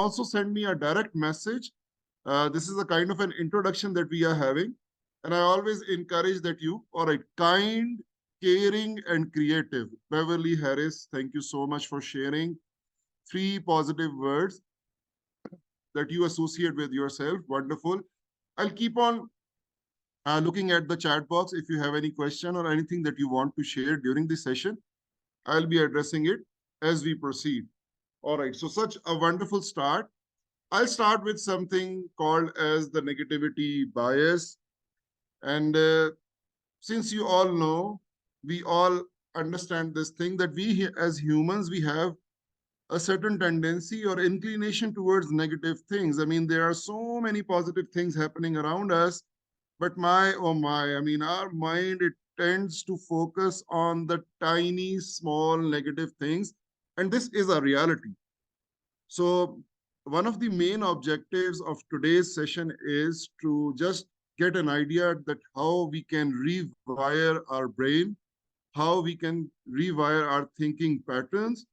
also send me a direct message. This is a kind of an introduction that we are having. And I always encourage that you, all right, kind, caring, and creative. Beverly Harris, thank you so much for sharing 3 positive words that you associate with yourself. Wonderful. I'll keep on looking at the chat box. If you have any question or anything that you want to share during this session, I'll be addressing it as we proceed. All right, so such a wonderful start. I'll start with something called as the negativity bias. And since you all know, we all understand this thing that we as humans, we have a certain tendency or inclination towards negative things. I mean, there are so many positive things happening around us, but my, oh my, I mean, our mind, it tends to focus on the tiny, small negative things. And this is a reality. So one of the main objectives of today's session is to just get an idea that how we can rewire our brain, how we can rewire our thinking patterns,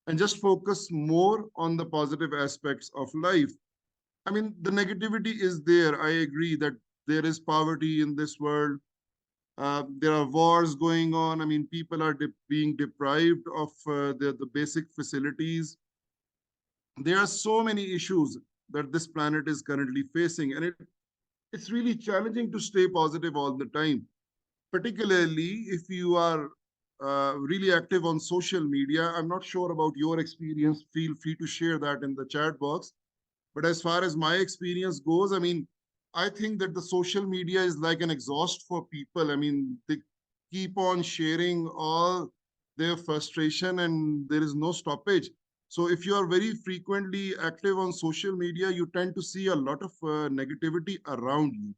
and just focus more on the positive aspects of life. I mean, the negativity is there. I agree that there is poverty in this world. There are wars going on. I mean, people are being deprived of the basic facilities. There are so many issues that this planet is currently facing, and it's really challenging to stay positive all the time, particularly if you are really active on social media. I'm not sure about your experience. Feel free to share that in the chat box. But as far as my experience goes, I mean, I think that the social media is like an exhaust for people. I mean, they keep on sharing all their frustration and there is no stoppage. So if you are very frequently active on social media, you tend to see a lot of negativity around you.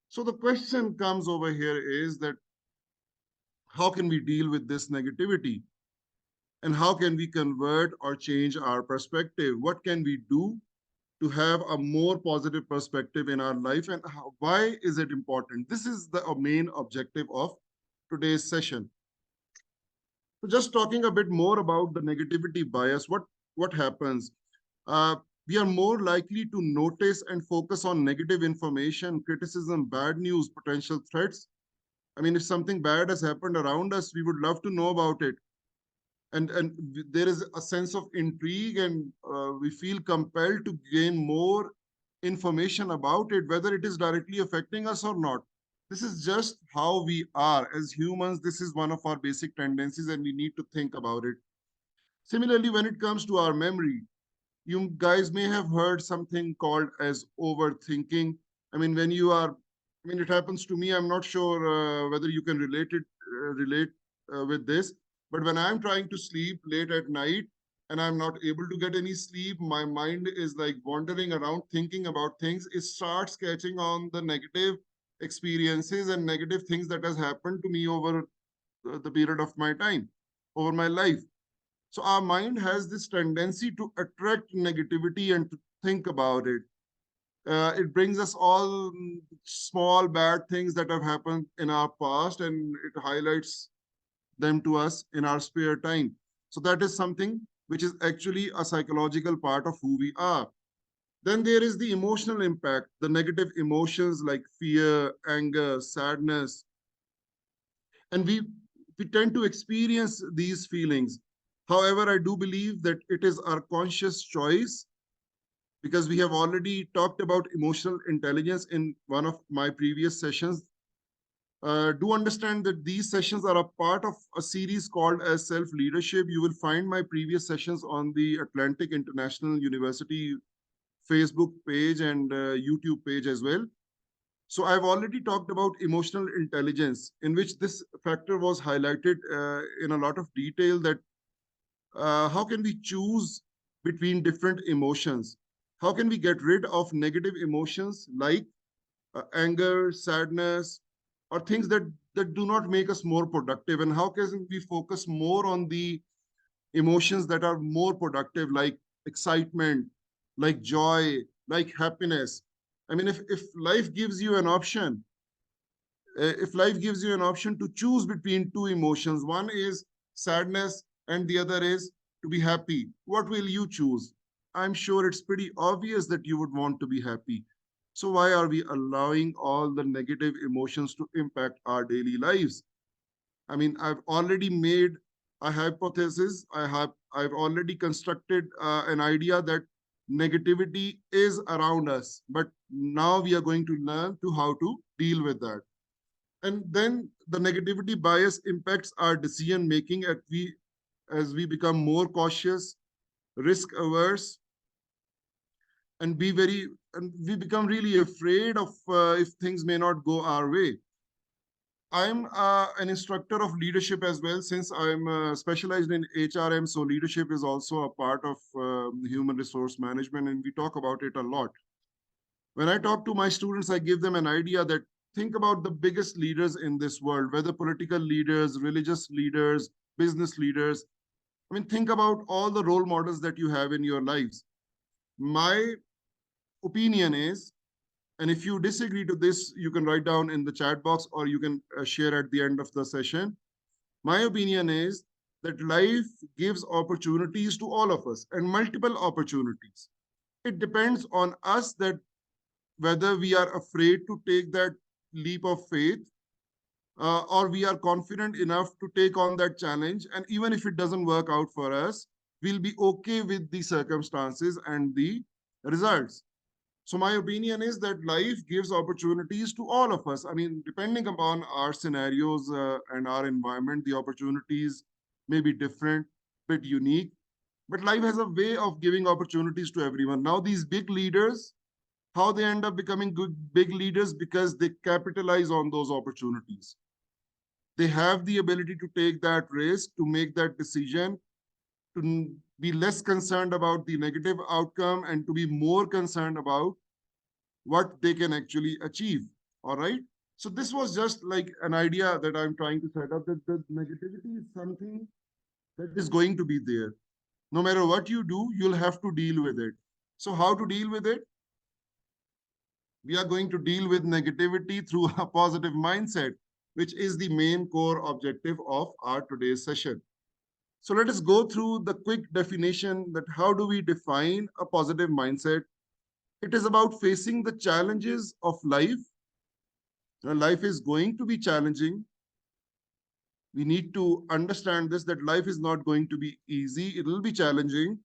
So the question comes over here is that how can we deal with this negativity? And how can we convert or change our perspective? What can we do to have a more positive perspective in our life, and why is it important? This is the main objective of today's session. So just talking a bit more about the negativity bias, what happens? Uh, we are more likely to notice and focus on negative information, criticism, bad news, potential threats. I mean, if something bad has happened around us, we would love to know about it. And there is a sense of intrigue, and we feel compelled to gain more information about it, whether it is directly affecting us or not. This is just how we are as humans. This is one of our basic tendencies, and we need to think about it. Similarly, when it comes to our memory, you guys may have heard something called as overthinking. I mean, when you are, I mean, it happens to me. I'm not sure whether you can relate with this, but when I'm trying to sleep late at night and I'm not able to get any sleep, my mind is like wandering around thinking about things. It starts catching on the negative experiences and negative things that has happened to me over the period of my time, over my life. So our mind has this tendency to attract negativity and to think about it. It brings us all small bad things that have happened in our past, and it highlights them to us in our spare time. So that is something which is actually a psychological part of who we are. Then there is the emotional impact, the negative emotions like fear, anger, sadness, and we tend to experience these feelings. However, I do believe that it is our conscious choice, because we have already talked about emotional intelligence in one of my previous sessions. Do understand that these sessions are a part of a series called as self-leadership. You will find my previous sessions on the Atlantic International University Facebook page and YouTube page as well. So I've already talked about emotional intelligence, in which this factor was highlighted in a lot of detail, that how can we choose between different emotions? How can we get rid of negative emotions like anger, sadness, or things that do not make us more productive? And how can we focus more on the emotions that are more productive, like excitement, like joy, like happiness? I mean, if life gives you an option, if life gives you an option to choose between two emotions, one is sadness and the other is to be happy, what will you choose? I'm sure it's pretty obvious that you would want to be happy. So why are we allowing all the negative emotions to impact our daily lives? I mean, I've already made a hypothesis. I've already constructed an idea that negativity is around us, but now we are going to learn to how to deal with that. And then the negativity bias impacts our decision making as we become more cautious, risk averse, and be very and we become really afraid of if things may not go our way. I'm an instructor of leadership as well, since I'm specialized in HRM. So leadership is also a part of human resource management, and we talk about it a lot. When I talk to my students, I give them an idea that think about the biggest leaders in this world, whether political leaders, religious leaders, business leaders. I mean, think about all the role models that you have in your lives. My opinion is, and if you disagree to this, you can write down in the chat box or you can share at the end of the session. My opinion is that life gives opportunities to all of us and multiple opportunities. It depends on us that whether we are afraid to take that leap of faith, or we are confident enough to take on that challenge. And even if it doesn't work out for us, we'll be okay with the circumstances and the results. So my opinion is that life gives opportunities to all of us. I mean, depending upon our scenarios and our environment, the opportunities may be different, bit unique, but life has a way of giving opportunities to everyone. Now, these big leaders, how they end up becoming good big leaders? Because they capitalize on those opportunities. They have the ability to take that risk, to make that decision, to be less concerned about the negative outcome and to be more concerned about what they can actually achieve. All right. So this was just like an idea that I'm trying to set up, that the negativity is something that is going to be there. No matter what you do, you'll have to deal with it. So how to deal with it? We are going to deal with negativity through a positive mindset, which is the main core objective of our today's session. So let us go through the quick definition that how do we define a positive mindset? It is about facing the challenges of life. Life is going to be challenging. We need to understand this, that life is not going to be easy. It will be challenging,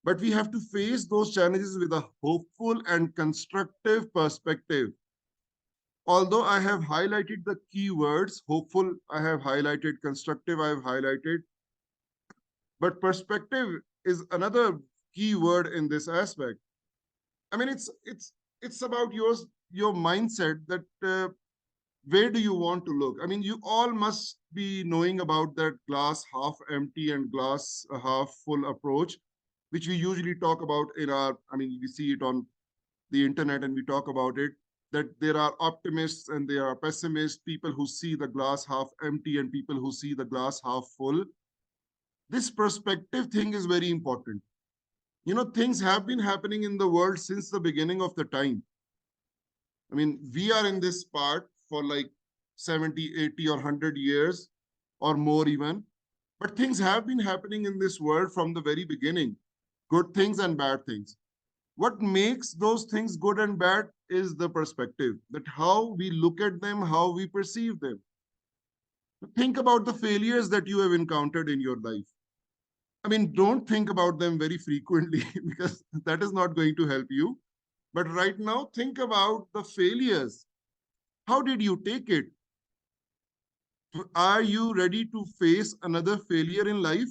but we have to face those challenges with a hopeful and constructive perspective. Although I have highlighted the keywords, hopeful, I have highlighted, constructive, I have highlighted, but perspective is another key word in this aspect. I mean, it's about your mindset that where do you want to look? I mean, you all must be knowing about that glass half empty and glass half full approach, which we usually talk about in our, I mean, we see it on the internet and we talk about it, that there are optimists and there are pessimists, people who see the glass half empty and people who see the glass half full. This perspective thing is very important. You know, things have been happening in the world since the beginning of the time. I mean, we are in this part for like 70, 80, or 100 years or more even. But things have been happening in this world from the very beginning, good things and bad things. What makes those things good and bad is the perspective, that how we look at them, how we perceive them. Think about the failures that you have encountered in your life. I mean, don't think about them very frequently because that is not going to help you. But right now, think about the failures. How did you take it? Are you ready to face another failure in life?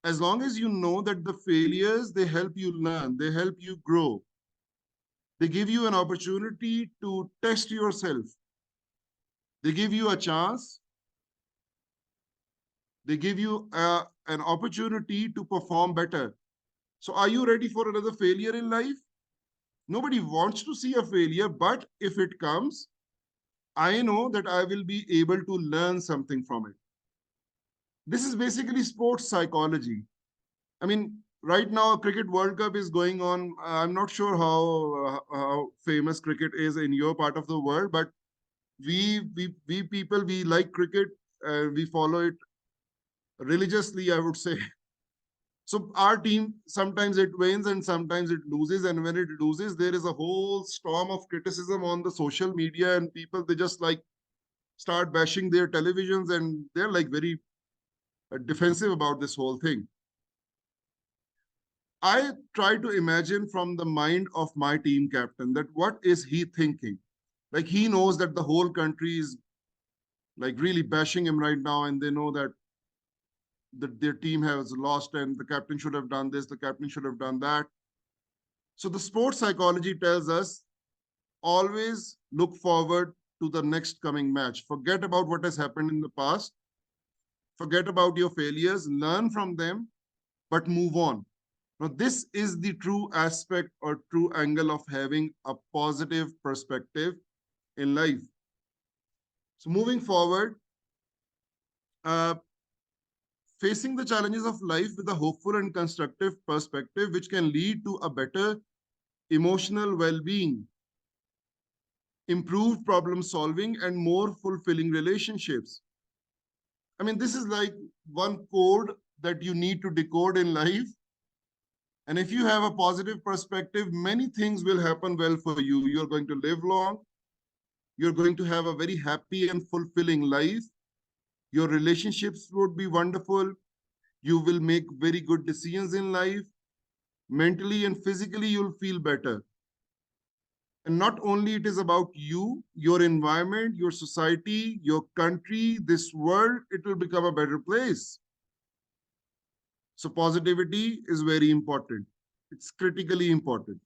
As long as you know that the failures, they help you learn, they help you grow. They give you an opportunity to test yourself. They give you a chance. They give you an opportunity to perform better. So are you ready for another failure in life? Nobody wants to see a failure, but if it comes, I know that I will be able to learn something from it. This is basically sports psychology. I mean, right now, Cricket World Cup is going on. I'm not sure how famous cricket is in your part of the world, but we people, we like cricket. We follow it religiously, I would say. So our team, sometimes it wins and sometimes it loses. And when it loses, there is a whole storm of criticism on the social media, and people, they just like start bashing their televisions, and they're like very defensive about this whole thing. I try to imagine from the mind of my team captain that what is he thinking? Like he knows that the whole country is like really bashing him right now, and they know that their team has lost and the captain should have done this, the captain should have done that. So the sports psychology tells us always look forward to the next coming match. Forget about what has happened in the past. Forget about your failures, learn from them, but move on. Now, this is the true aspect or true angle of having a positive perspective in life. So, moving forward, uh, facing the challenges of life with a hopeful and constructive perspective, which can lead to a better emotional well being, improved problem solving, and more fulfilling relationships. I mean, this is like one code that you need to decode in life. And if you have a positive perspective, many things will happen well for you. You're going to live long. You're going to have a very happy and fulfilling life. Your relationships would be wonderful. You will make very good decisions in life. Mentally and physically, you'll feel better. And not only it is about you, your environment, your society, your country, this world, it will become a better place. So positivity is very important. It's critically important.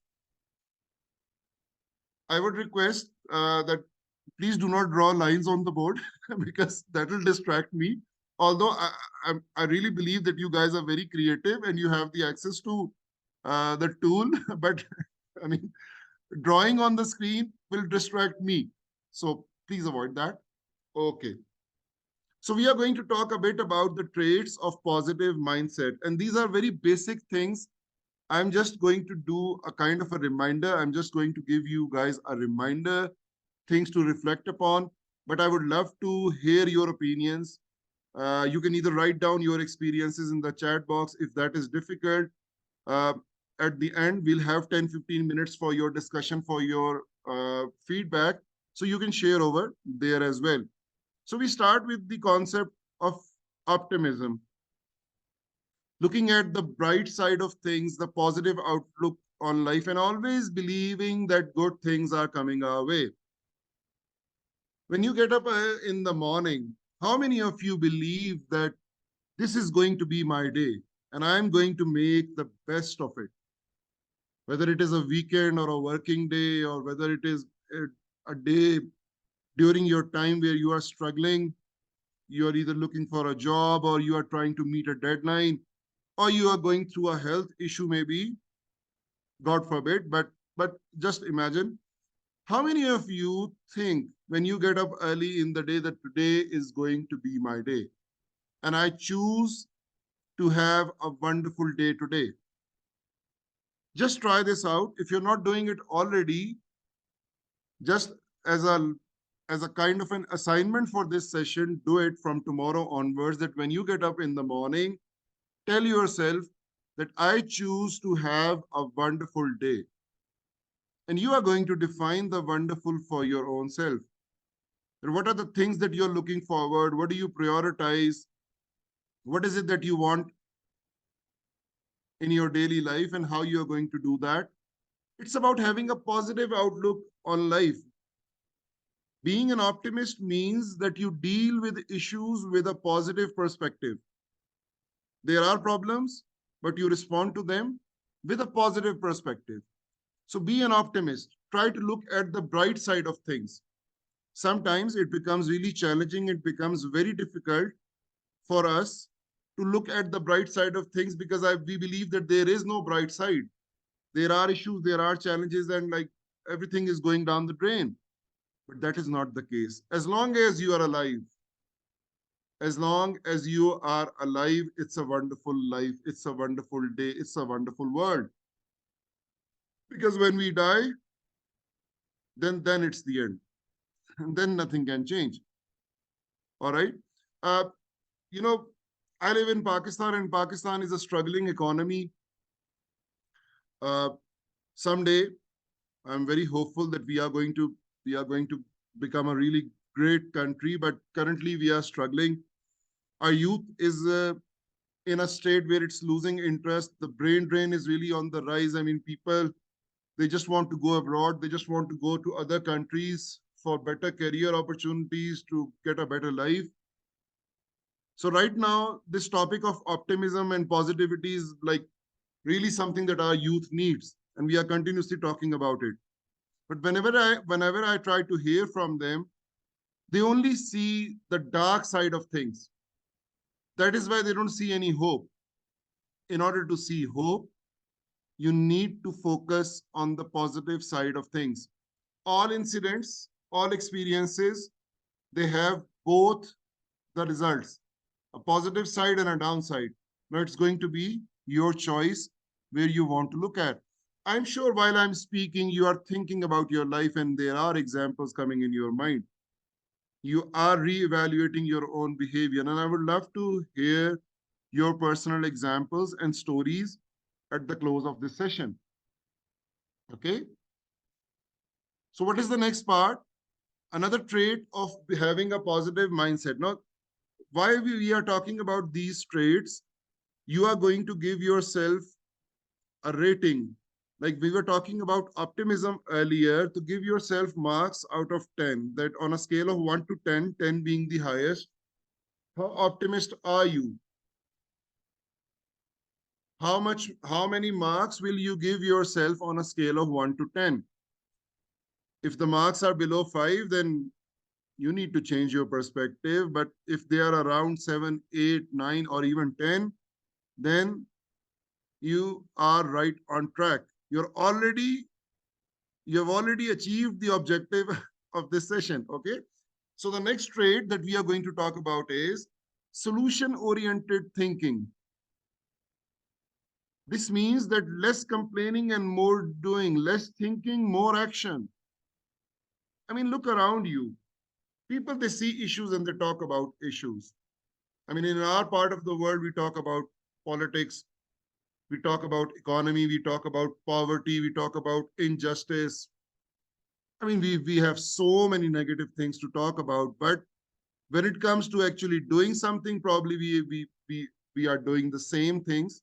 I would request that please do not draw lines on the board because that will distract me. Although I really believe that you guys are very creative and you have the access to the tool, but I mean, drawing on the screen will distract me. So please avoid that. Okay. So we are going to talk a bit about the traits of positive mindset. And these are very basic things. I'm just going to do a kind of a reminder. I'm just going to give you guys a reminder, things to reflect upon. But I would love to hear your opinions. You can either write down your experiences in the chat box if that is difficult. Uh, at the end, we'll have 10-15 minutes for your discussion, for your feedback. So you can share over there as well. So we start with the concept of optimism, looking at the bright side of things, the positive outlook on life, and always believing that good things are coming our way. When you get up in the morning, how many of you believe that this is going to be my day and I'm going to make the best of it? Whether it is a weekend or a working day, or whether it is a day during your time where you are struggling, you are either looking for a job or you are trying to meet a deadline, or you are going through a health issue, maybe, God forbid. But just imagine, how many of you think when you get up early in the day that today is going to be my day and I choose to have a wonderful day today? Just try this out. If you're not doing it already, just as a kind of an assignment for this session, do it from tomorrow onwards, that when you get up in the morning, tell yourself that I choose to have a wonderful day. And you are going to define the wonderful for your own self. And what are the things that you're looking forward? What do you prioritize? What is it that you want in your daily life and how you're going to do that? It's about having a positive outlook on life. Being an optimist means that you deal with issues with a positive perspective. There are problems, but you respond to them with a positive perspective. So be an optimist. Try to look at the bright side of things. Sometimes it becomes really challenging. It becomes very difficult for us to look at the bright side of things because we believe that there is no bright side. There are issues, there are challenges, and like everything is going down the drain. But that is not the case. As long as you are alive, as long as you are alive, it's a wonderful life. It's a wonderful day. It's a wonderful world. Because when we die, then it's the end. And then nothing can change. All right. Uh, you know, I live in Pakistan, and Pakistan is a struggling economy. Uh, Someday, I'm very hopeful that we are going to become a really great country. But currently, we are struggling. Our youth is in a state where it's losing interest. The brain drain is really on the rise. I mean, people, they just want to go abroad. They just want to go to other countries for better career opportunities to get a better life. So right now, this topic of optimism and positivity is like really something that our youth needs, and we are continuously talking about it. But whenever I try to hear from them, they only see the dark side of things. That is why they don't see any hope. In order to see hope, you need to focus on the positive side of things. All incidents, all experiences, they have both the results, a positive side and a downside. Now it's going to be your choice where you want to look at. I'm sure while I'm speaking, you are thinking about your life and there are examples coming in your mind. You are reevaluating your own behavior. And I would love to hear your personal examples and stories at the close of this session. Okay. So, what is the next part? Another trait of having a positive mindset. Now, why we are talking about these traits, you are going to give yourself a rating. Like we were talking about optimism earlier, to give yourself marks out of 10, that on a scale of 1 to 10, 10 being the highest, how optimist are you? How many marks will you give yourself on a scale of 1 to 10? If the marks are below 5, then you need to change your perspective. But if they are around 7, 8, 9, or even 10, then you are right on track. You have already achieved the objective of this session. Okay. So the next trait that we are going to talk about is solution oriented thinking. This means that less complaining and more doing, less thinking, more action. I mean, look around you. People, they see issues and they talk about issues. I mean, in our part of the world, we talk about politics, we talk about economy, we talk about poverty, we talk about injustice. I mean, we have so many negative things to talk about, but when it comes to actually doing something, probably we are doing the same things.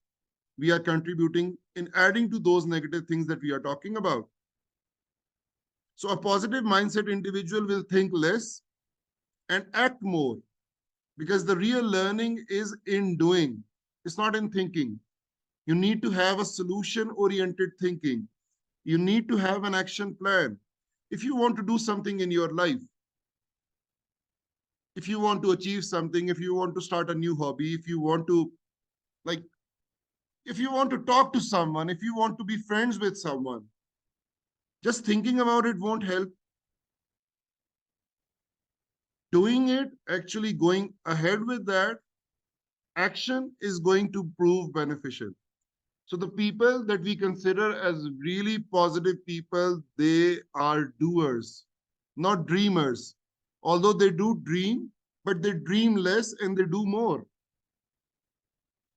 We are contributing in adding to those negative things that we are talking about. So a positive mindset individual will think less and act more, because the real learning is in doing. It's not in thinking. You need to have a solution oriented thinking. You need to have an action plan. If you want to do something in your life, if you want to achieve something, if you want to start a new hobby, if you want to, like, if you want to talk to someone, if you want to be friends with someone, just thinking about it won't help. Doing it, actually going ahead with that action is going to prove beneficial. So the people that we consider as really positive people, they are doers, not dreamers. Although they do dream, but they dream less and they do more.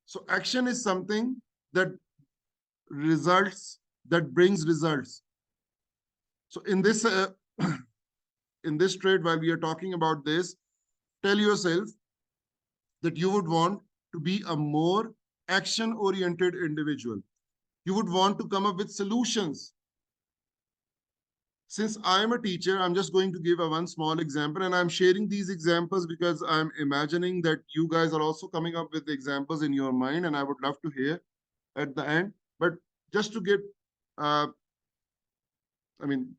So action is something that results, that brings results. So in this trade, while we are talking about this, tell yourself that you would want to be a more action oriented individual. You would want to come up with solutions. Since I'm a teacher, I'm just going to give a one small example, and I'm sharing these examples because I'm imagining that you guys are also coming up with examples in your mind, and I would love to hear at the end. But just to get, uh, I mean,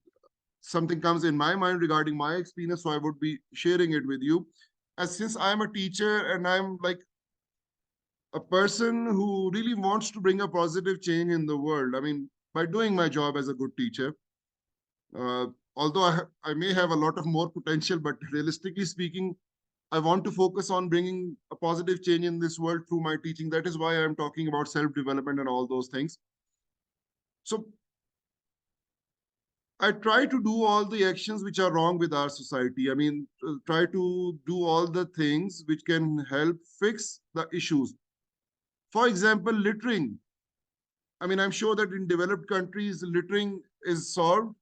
something comes in my mind regarding my experience, so I would be sharing it with you. As since I'm a teacher and I'm like a person who really wants to bring a positive change in the world, I mean, by doing my job as a good teacher, uh, although I may have a lot of more potential, but realistically speaking, I want to focus on bringing a positive change in this world through my teaching. That is why I'm talking about self development and all those things. So I try to do all the actions which are wrong with our society. I mean, try to do all the things which can help fix the issues. For example, littering. I mean, I'm sure that in developed countries, littering is solved.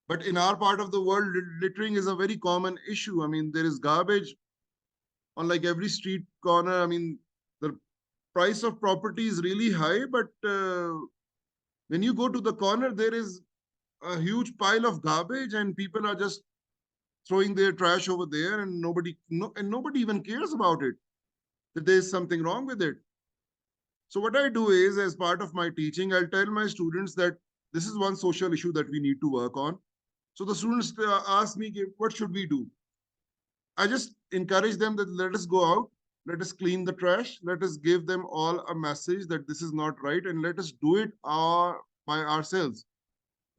But in our part of the world, littering is a very common issue. I mean, there is garbage on like every street corner. I mean, the price of property is really high, but when you go to the corner, there is a huge pile of garbage, and people are just throwing their trash over there, and nobody even cares about it. That there is something wrong with it. So what I do is, as part of my teaching, I'll tell my students that this is one social issue that we need to work on. So the students ask me, what should we do? I just encourage them that let us go out, let us clean the trash, let us give them all a message that this is not right, and let us do it by ourselves.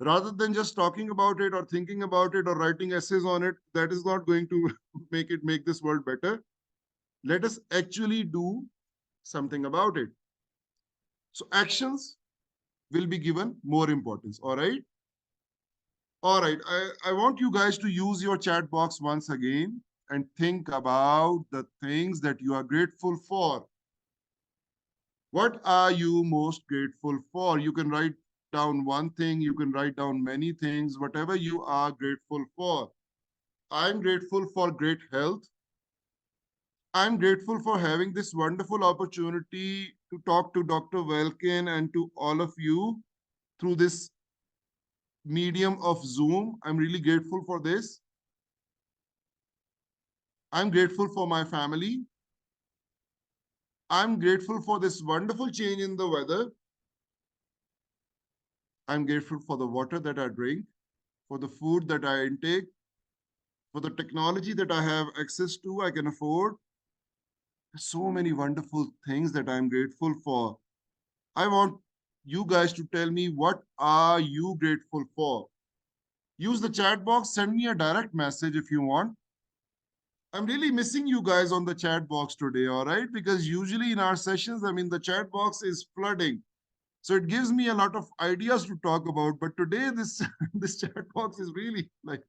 Rather than just talking about it or thinking about it or writing essays on it, that is not going to make this world better. Let us actually do something about it. So actions will be given more importance. All right. All right. I want you guys to use your chat box once again and think about the things that you are grateful for. What are you most grateful for? You can write down one thing, you can write down many things, whatever you are grateful for. I'm grateful for great health. I'm grateful for having this wonderful opportunity to talk to Dr. Welkin and to all of you through this medium of Zoom. I'm really grateful for this. I'm grateful for my family. I'm grateful for this wonderful change in the weather. I'm grateful for the water that I drink, for the food that I intake, for the technology that I have access to, I can afford. So many wonderful things that I'm grateful for. I want you guys to tell me, what are you grateful for? Use the chat box, send me a direct message if you want. I'm really missing you guys on the chat box today, all right? Because usually in our sessions, I mean, the chat box is flooding. So it gives me a lot of ideas to talk about. But today, this, this chat box is really like,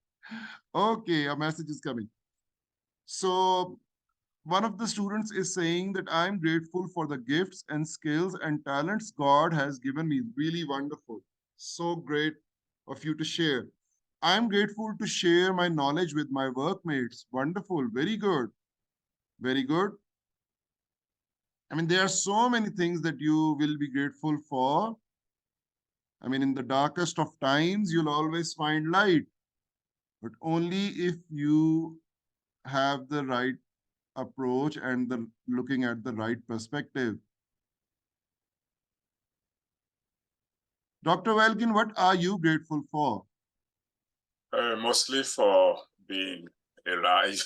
okay, a message is coming. So one of the students is saying that I'm grateful for the gifts and skills and talents God has given me. Really wonderful. So great of you to share. I'm grateful to share my knowledge with my workmates. Wonderful. Very good. Very good. I mean, there are so many things that you will be grateful for. I mean, in the darkest of times, you'll always find light, but only if you have the right approach and the looking at the right perspective. Dr. Welkin, what are you grateful for? Mostly for being alive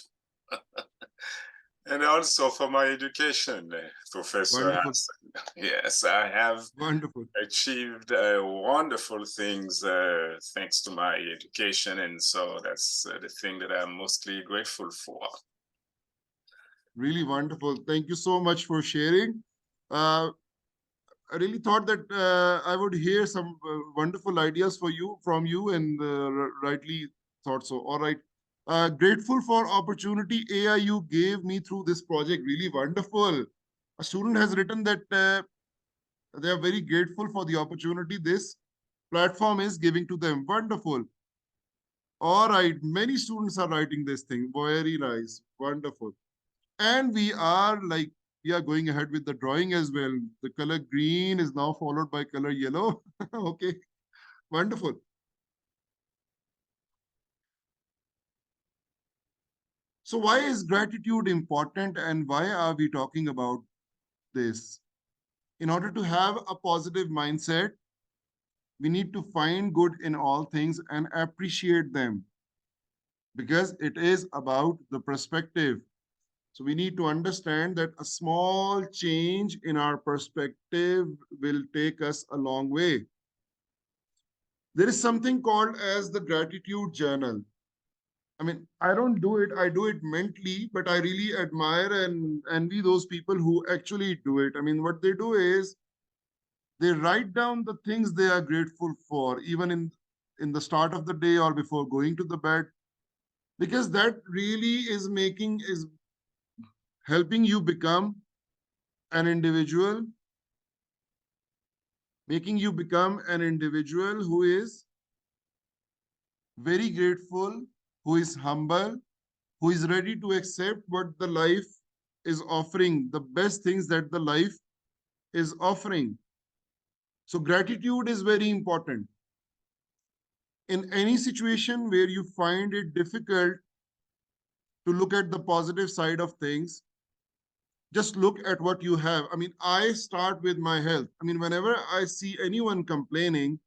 and also for my education, Professor Wonderful, Hassan. Yes, I have wonderful, achieved wonderful things thanks to my education, and so that's the thing that I'm mostly grateful for. really wonderful. Thank you so much for sharing. Uh, I really thought that I would hear some wonderful ideas for you from you, and rightly thought so. All right. Grateful for opportunity AI you gave me through this project. Really wonderful. A student has written that they are very grateful for the opportunity this platform is giving to them. Wonderful. All right. Many students are writing this thing. Very nice. Wonderful. And we are going ahead with the drawing as well. The color green is now followed by color yellow. Okay, wonderful. So why is gratitude important and why are we talking about this? In order to have a positive mindset, we need to find good in all things and appreciate them because it is about the perspective. So we need to understand that a small change in our perspective will take us a long way. There is something called as the gratitude journal. I mean, I don't do it, I do it mentally, but I really admire and envy those people who actually do it. I mean, what they do is They write down the things they are grateful for, even in the start of the day or before going to the bed, because that really is helping you become an individual, making you become an individual who is very grateful, who is humble, who is ready to accept what the life is offering, the best things that the life is offering. So, gratitude is very important. In any situation where you find it difficult to look at the positive side of things, just look at what you have. I mean, I start with my health. I mean, whenever I see anyone complaining,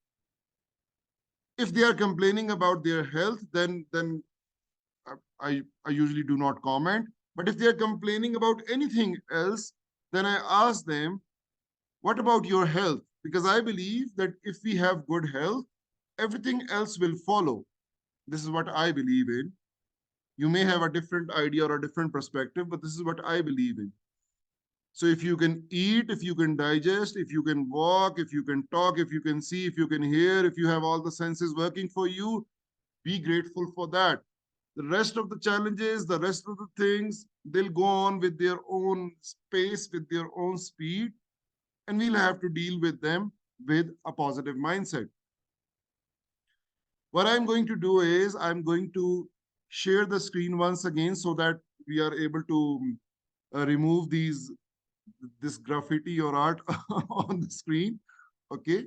if they are complaining about their health, then I usually do not comment. But if they are complaining about anything else, then I ask them, what about your health? Because I believe that if we have good health, everything else will follow. This is what I believe in. You may have a different idea or a different perspective, but this is what I believe in. So if you can eat, if you can digest, if you can walk, if you can talk, if you can see, if you can hear, if you have all the senses working for you, be grateful for that. The rest of the challenges, the rest of the things, they'll go on with their own space, with their own speed, and we'll have to deal with them with a positive mindset. What I'm going to do is I'm going to share the screen once again so that we are able to remove this graffiti or art on the screen. Okay,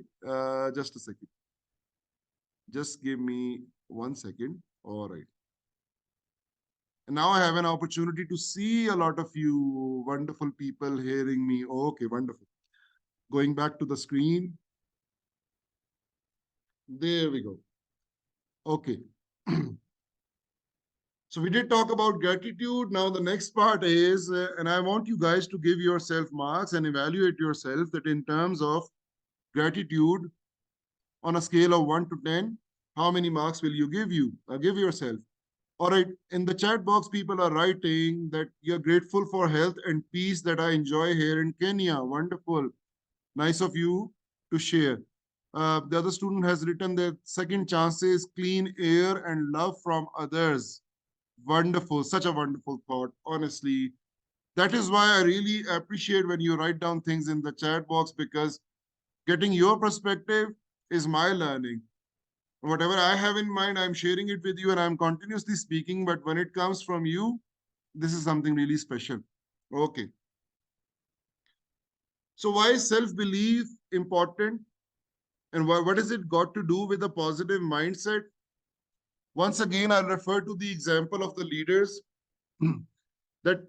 just a second. Just give me 1 second. All right. And now I have an opportunity to see a lot of you wonderful people hearing me. Oh, okay, wonderful. Going back to the screen. There we go. Okay. So we did talk about gratitude. Now the next part is, and I want you guys to give yourself marks and evaluate yourself that in terms of gratitude on a scale of 1 to 10, how many marks will you give yourself? All right, in the chat box, people are writing that you're grateful for health and peace that I enjoy here in Kenya. Wonderful. Nice of you to share. The other student has written that second chances, clean air, and love from others. Wonderful. Such a wonderful thought, honestly. That is why I really appreciate when you write down things in the chat box, because getting your perspective is my learning. Whatever I have in mind, I'm sharing it with you and I'm continuously speaking. But when it comes from you, this is something really special. Okay. So, why is self belief important? And what has it got to do with a positive mindset? Once again, I'll refer to the example of the leaders that,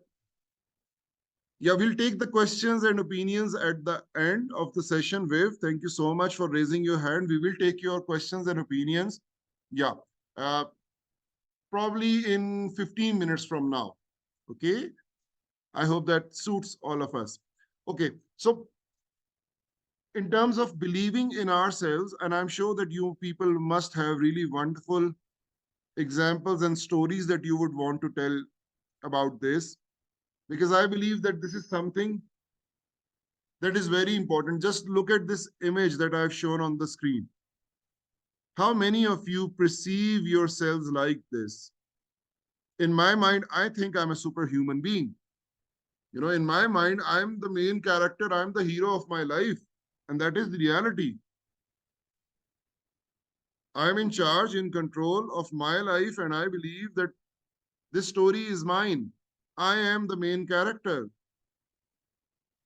yeah, we'll take the questions and opinions at the end of the session. Viv, thank you so much for raising your hand. We will take your questions and opinions. Yeah. Uh, Probably in 15 minutes from now. Okay. I hope that suits all of us. Okay. So, in terms of believing in ourselves, and I'm sure that you people must have really wonderful examples and stories that you would want to tell about this, because I believe that this is something that is very important. Just look at this image that I've shown on the screen. How many of you perceive yourselves like this? In my mind, I think I'm a superhuman being. You know, in my mind, I'm the main character, I'm the hero of my life. And that is the reality. I'm in charge, in control of my life, and I believe that this story is mine. I am the main character.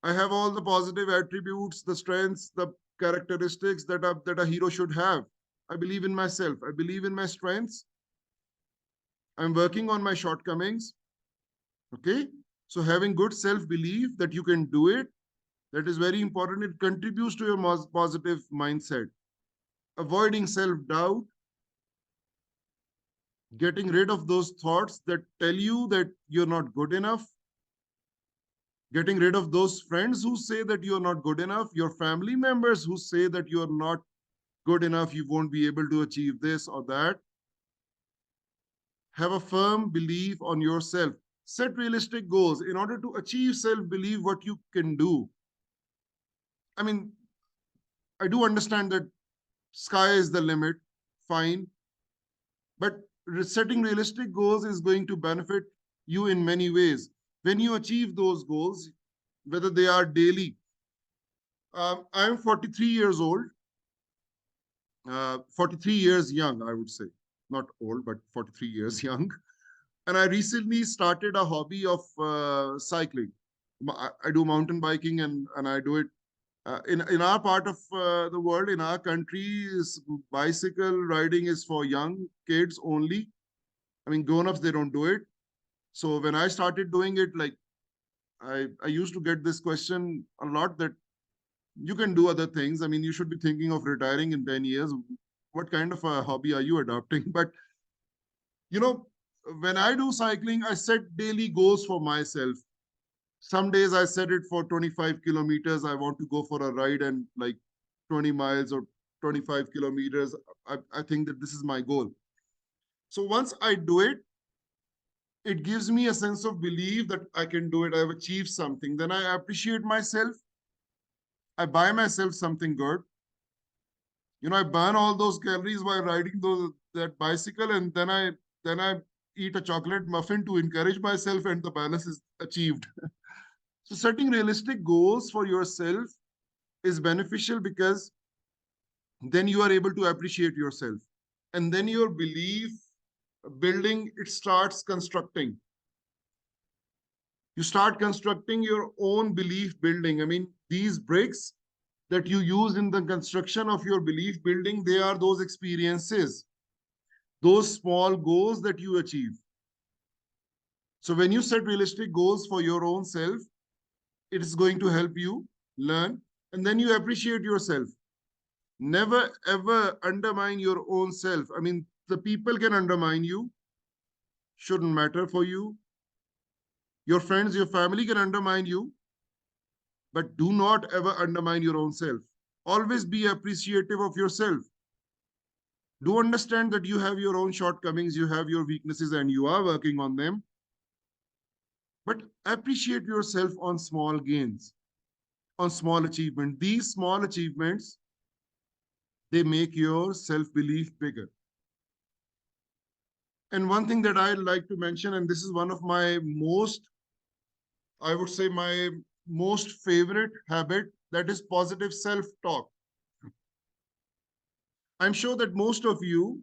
I have all the positive attributes, the strengths, the characteristics that a hero should have. I believe in myself. I believe in my strengths. I'm working on my shortcomings. Okay. So having good self-belief that you can do it, that is very important. It contributes to your positive mindset. Avoiding self-doubt, getting rid of those thoughts that tell you that you're not good enough, getting rid of those friends who say that you're not good enough, your family members who say that you're not good enough, you won't be able to achieve this or that. Have a firm belief on yourself. Set realistic goals in order to achieve self belief, what you can do. I mean, I do understand that sky is the limit, fine, but setting realistic goals is going to benefit you in many ways. When you achieve those goals, whether they are daily, I'm 43 years old, 43 years young, I would say. Not old, but 43 years young. And I recently started a hobby of cycling. I do mountain biking and I do it in our part of the world, in our country, bicycle riding is for young kids only. I mean, grown-ups, they don't do it. So when I started doing it, like I used to get this question a lot that you can do other things. I mean, you should be thinking of retiring in 10 years. What kind of a hobby are you adopting? But, you know, when I do cycling, I set daily goals for myself. Some days I set it for 25 kilometers. I want to go for a ride and like 20 miles or 25 kilometers. I think that this is my goal. So once I do it, it gives me a sense of belief that I can do it. I've achieved something. Then I appreciate myself. I buy myself something good. I burn all those calories while riding that bicycle, and then I eat a chocolate muffin to encourage myself, and the balance is achieved. So setting realistic goals for yourself is beneficial because then you are able to appreciate yourself, and then your belief building, it starts constructing. You start constructing your own belief building. I mean, these bricks that you use in the construction of your belief building, they are those experiences, those small goals that you achieve. So when you set realistic goals for your own self, it is going to help you learn, and then you appreciate yourself. Never ever undermine your own self. I mean, the people can undermine you, shouldn't matter for you. Your friends, your family can undermine you, but do not ever undermine your own self. Always be appreciative of yourself. Do understand that you have your own shortcomings, you have your weaknesses, and you are working on them. But appreciate yourself on small gains, on small achievement. These small achievements, they make your self-belief bigger. And one thing that I like to mention, and this is one of my most, I would say my most favorite habit, that is positive self-talk. I'm sure that most of you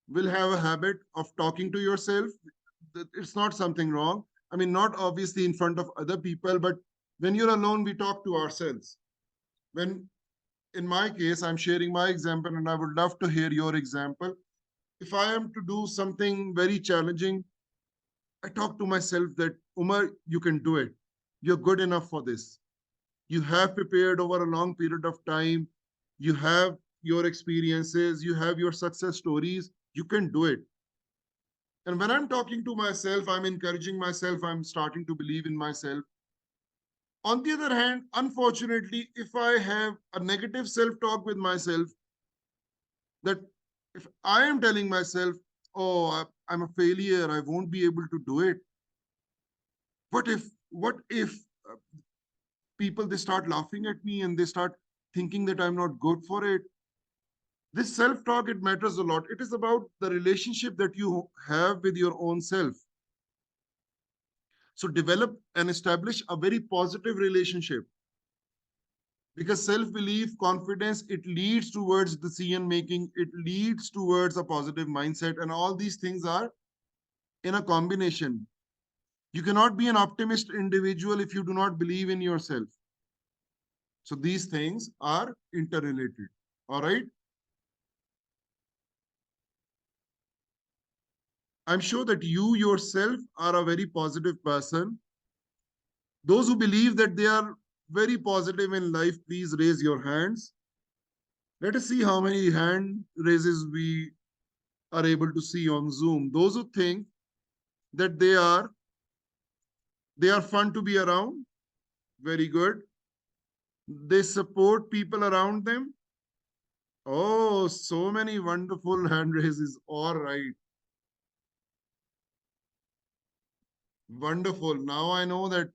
will have a habit of talking to yourself. It's not something wrong. I mean, not obviously in front of other people, but when you're alone, we talk to ourselves. When, in my case, I'm sharing my example, and I would love to hear your example. If I am to do something very challenging, I talk to myself that, Umar, you can do it. You're good enough for this. You have prepared over a long period of time. You have your experiences, you have your success stories. You can do it. And when I'm talking to myself, I'm encouraging myself, I'm starting to believe in myself. On the other hand, unfortunately, if I have a negative self talk with myself, that if I am telling myself, oh, I'm a failure, I won't be able to do it. What if people, they start laughing at me and they start thinking that I'm not good for it? This self talk, it matters a lot. It is about the relationship that you have with your own self. So develop and establish a very positive relationship, because self belief, confidence, it leads towards decision making, it leads towards a positive mindset, and all these things are in a combination. You cannot be an optimist individual if you do not believe in yourself. So these things are interrelated. All right. I'm sure that you yourself are a very positive person. Those who believe that they are very positive in life, please raise your hands. Let us see how many hand raises we are able to see on Zoom. Those who think that they are fun to be around, very good. They support people around them. Oh, so many wonderful hand raises. All right, wonderful. Now I know that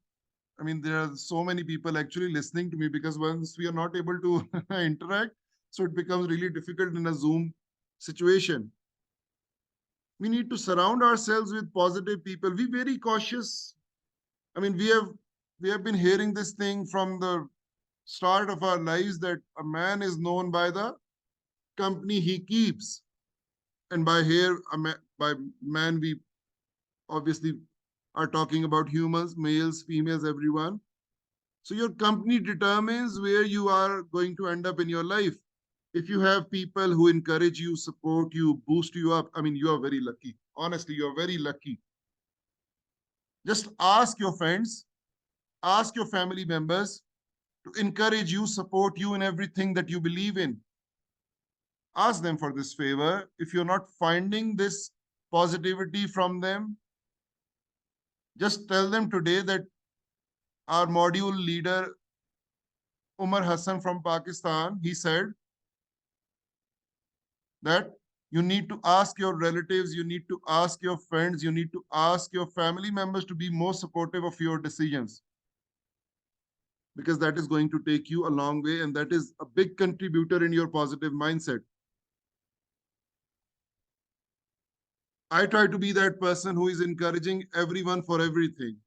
I mean, there are so many people actually listening to me, because once we are not able to interact, so it becomes really difficult in a Zoom situation. We need to surround ourselves with positive people. Be very cautious. I mean, we have been hearing this thing from the start of our lives, that a man is known by the company he keeps. And by here, by man, we obviously are talking about humans, males, females, everyone. So your company determines where you are going to end up in your life. If you have people who encourage you, support you, boost you up, I mean, you are very lucky. Honestly, you're very lucky. Just ask your friends, ask your family members to encourage you, support you in everything that you believe in. Ask them for this favor. If you're not finding this positivity from them, just tell them today that our module leader, Umar Hassan from Pakistan, he said that you need to ask your relatives, you need to ask your friends, you need to ask your family members to be more supportive of your decisions, because that is going to take you a long way, and that is a big contributor in your positive mindset. I try to be that person who is encouraging everyone for everything.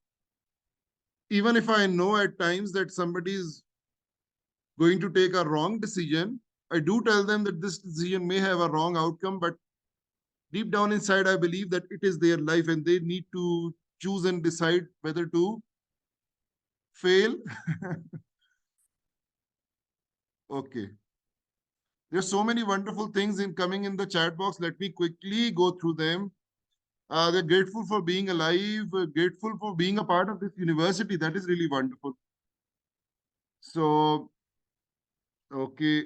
Even if I know at times that somebody is going to take a wrong decision, I do tell them that this decision may have a wrong outcome, but deep down inside, I believe that it is their life and they need to choose and decide whether to fail. Okay. There's so many wonderful things in coming in the chat box. Let me quickly go through them. They're grateful for being alive, grateful for being a part of this university. That is really wonderful. So, okay.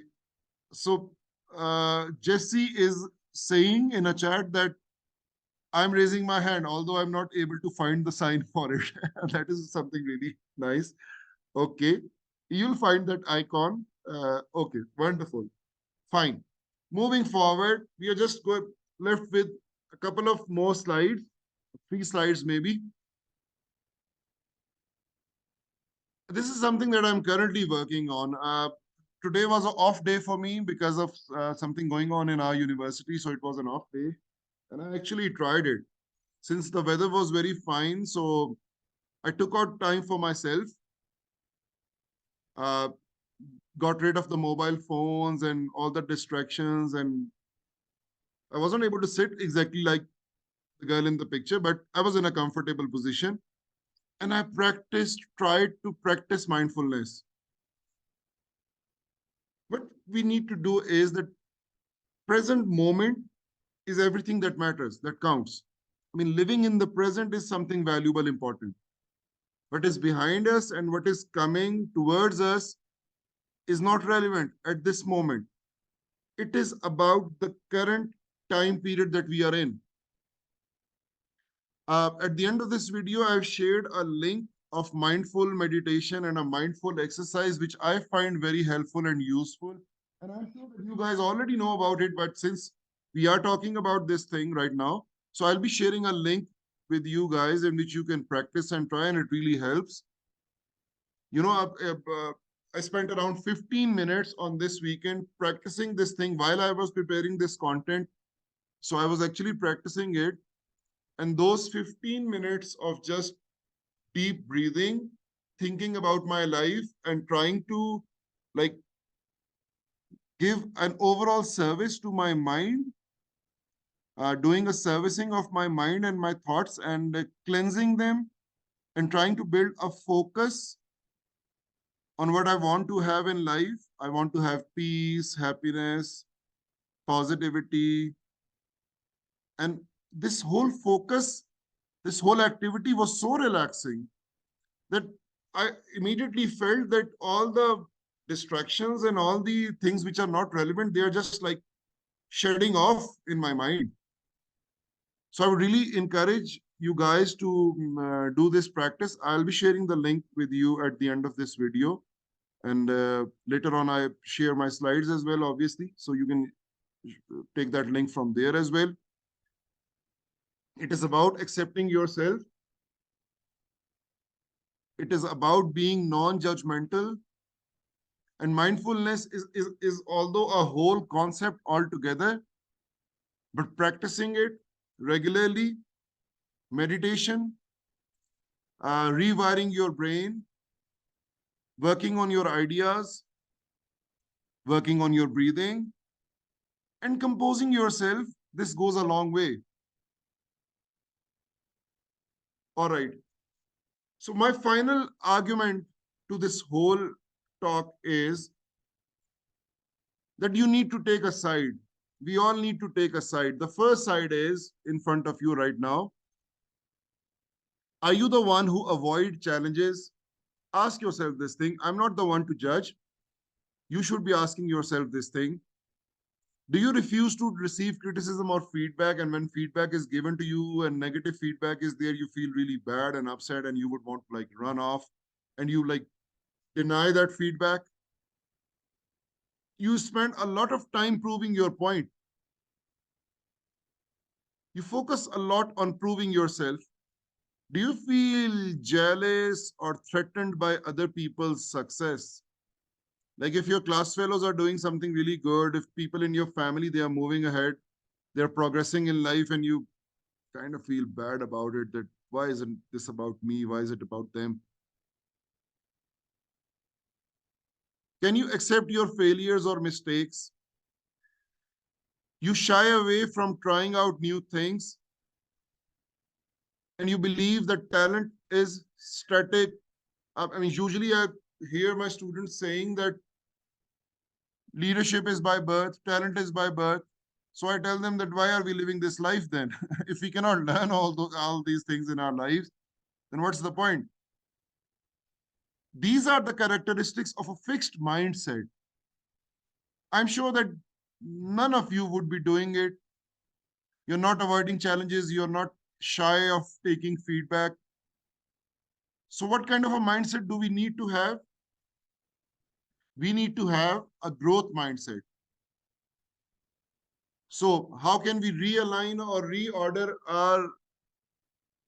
So, Jesse is saying in a chat that I'm raising my hand, although I'm not able to find the sign for it. That is something really nice. Okay. You'll find that icon. Okay, wonderful. Fine. Moving forward, we are just left with a couple of more slides, 3 slides maybe. This is something that I'm currently working on. Today was an off day for me because of something going on in our university, so it was an off day, and I actually tried it. Since the weather was very fine, so I took out time for myself, uh, got rid of the mobile phones and all the distractions, and I wasn't able to sit exactly like the girl in the picture, but I was in a comfortable position, and I tried to practice mindfulness. What we need to do is that present moment is everything that matters, that counts. I mean, living in the present is something valuable, important. What is behind us and what is coming towards us is not relevant at this moment. It is about the current time period that we are in. At the end of this video, I've shared a link of mindful meditation and a mindful exercise, which I find very helpful and useful. And I'm sure that you guys already know about it, but since we are talking about this thing right now, so I'll be sharing a link with you guys in which you can practice and try, and it really helps. You know, I spent around 15 minutes on this weekend practicing this thing while I was preparing this content. So I was actually practicing it. And those 15 minutes of just deep breathing, thinking about my life, and trying to like give an overall service to my mind, doing a servicing of my mind and my thoughts, and cleansing them, and trying to build a focus on what I want to have in life. I want to have peace, happiness, positivity. And this whole focus, this whole activity was so relaxing that I immediately felt that all the distractions and all the things which are not relevant, they are just like shedding off in my mind. So I would really encourage you guys to do this practice. I'll be sharing the link with you at the end of this video. And later on, I share my slides as well, obviously. So you can take that link from there as well. It is about accepting yourself, It is about being non-judgmental. And mindfulness is although a whole concept altogether, but practicing it regularly, meditation, rewiring your brain, working on your ideas, working on your breathing, and composing yourself, this goes a long way. All right. So, my final argument to this whole talk is that you need to take a side. We all need to take a side. The first side is in front of you right now. Are you the one who avoid challenges? Ask yourself this thing. I'm not the one to judge. You should be asking yourself this thing. Do you refuse to receive criticism or feedback? And when feedback is given to you and negative feedback is there, you feel really bad and upset and you would want to like run off and you like deny that feedback. You spend a lot of time proving your point. You focus a lot on proving yourself. Do you feel jealous or threatened by other people's success? Like if your class fellows are doing something really good, if people in your family they are moving ahead, they're progressing in life, and you kind of feel bad about it, that why isn't this about me? Why is it about them? Can you accept your failures or mistakes? You shy away from trying out new things, and you believe that talent is static. I mean, usually I hear my students saying that leadership is by birth, talent is by birth. So I tell them that why are we living this life then? If we cannot learn all these things in our lives, then what's the point? These are the characteristics of a fixed mindset. I'm sure that none of you would be doing it. You're not avoiding challenges. You're not shy of taking feedback. So, what kind of a mindset do we need to have? We need to have a growth mindset. So, how can we realign or reorder our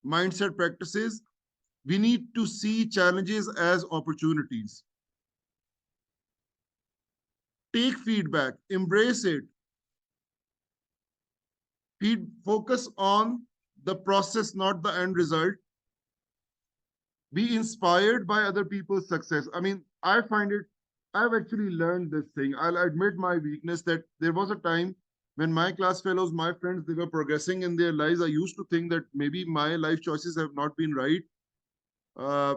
mindset practices? We need to see challenges as opportunities. Take feedback, embrace it, focus on the process, not the end result. Be inspired by other people's success. I mean, I find it, I've actually learned this thing. I'll admit my weakness that there was a time when my class fellows, my friends, they were progressing in their lives. I used to think that maybe my life choices have not been right. Uh,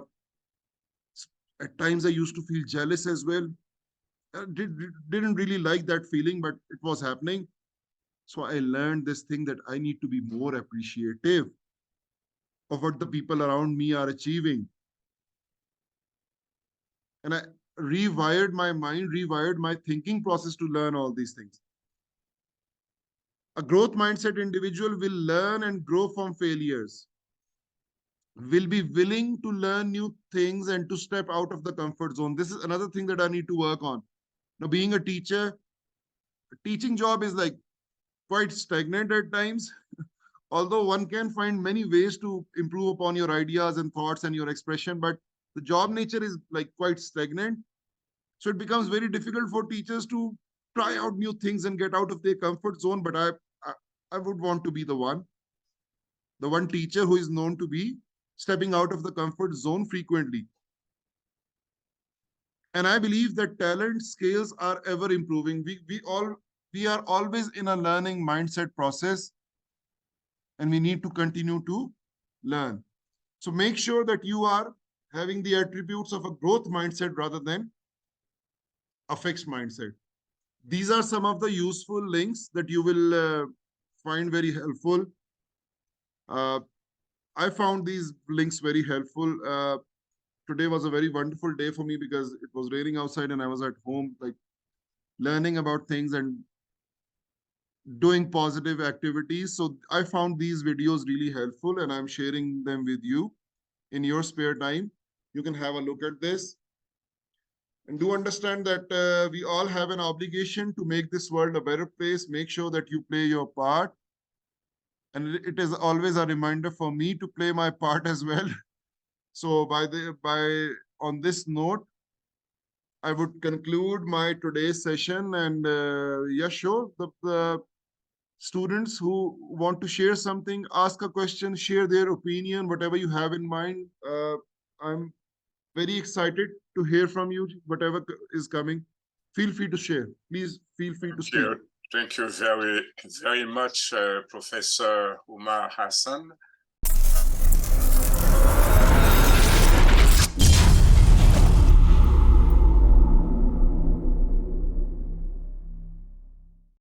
at times, I used to feel jealous as well. Didn't really like that feeling, but it was happening. So I learned this thing that I need to be more appreciative of what the people around me are achieving. And I rewired my mind, rewired my thinking process to learn all these things. A growth mindset individual will learn and grow from failures, will be willing to learn new things and to step out of the comfort zone. This is another thing that I need to work on. Now, being a teacher, a teaching job is like quite stagnant at times. Although one can find many ways to improve upon your ideas and thoughts and your expression, but the job nature is like quite stagnant. So it becomes very difficult for teachers to try out new things and get out of their comfort zone. But I, I would want to be the one teacher who is known to be stepping out of the comfort zone frequently. And I believe that talent scales are ever improving. We are always in a learning mindset process, and we need to continue to learn. So make sure that you are having the attributes of a growth mindset rather than a fixed mindset. These are some of the useful links that you will find very helpful. Uh, I found these links very helpful. Today was a very wonderful day for me because it was raining outside and I was at home, like learning about things and doing positive activities. So I found these videos really helpful and I'm sharing them with you in your spare time. You can have a look at this and do understand that we all have an obligation to make this world a better place. Make sure that you play your part. And it is always a reminder for me to play my part as well. So on this note, I would conclude my today's session. And yeah, sure. The students who want to share something, ask a question, share their opinion, whatever you have in mind. I'm very excited to hear from you, whatever is coming. Feel free to share. Please feel free to Thank speak. you. Thank you very, very much, Professor Umar Hassan.